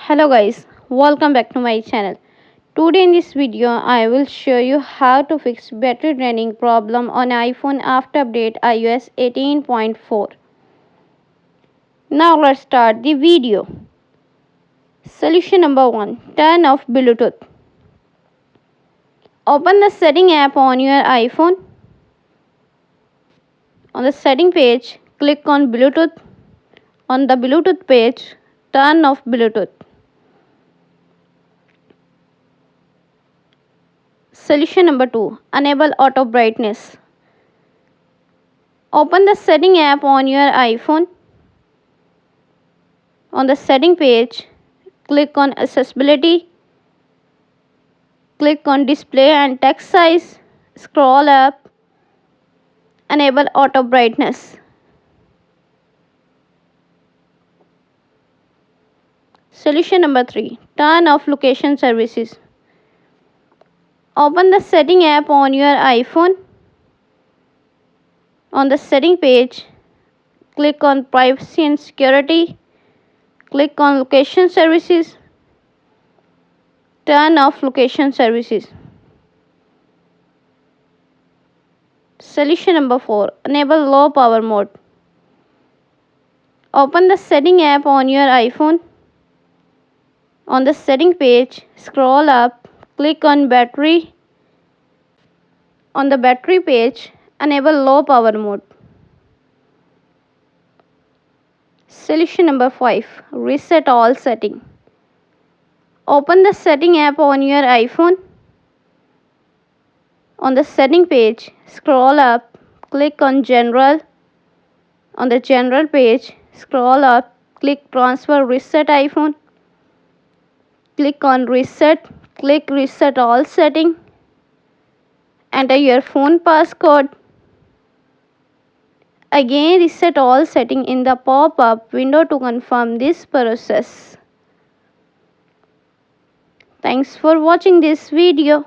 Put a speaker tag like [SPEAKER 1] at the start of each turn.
[SPEAKER 1] Hello guys, welcome back to my channel. Today in this video I will show you how to fix battery draining problem on iPhone after update iOS 18.4. Now let's start the video. Solution number 1. Turn off Bluetooth. Open the setting app on your iPhone. On the setting page, click on Bluetooth. On the Bluetooth page, turn off Bluetooth. Solution number 2. Enable auto brightness. Open the setting app on your iPhone. On the setting page, click on accessibility. Click on display and text size. Scroll up. Enable auto brightness. Solution number 3. Turn off location services. Open the setting app on your iPhone. On the setting page, click on privacy and security. Click on location services. Turn off location services. Solution number 4. Enable low power mode. Open the setting app on your iPhone. On the setting page, scroll up, click on battery. On the battery page, enable low power mode. Solution number 5. Reset all setting. Open the setting app on your iPhone. On the setting page, scroll up, click on general. On the general page, scroll up, click transfer reset iPhone. Click on reset, click reset all setting. Enter your phone passcode. Again reset all setting in the pop-up window to confirm this process. Thanks for watching this video.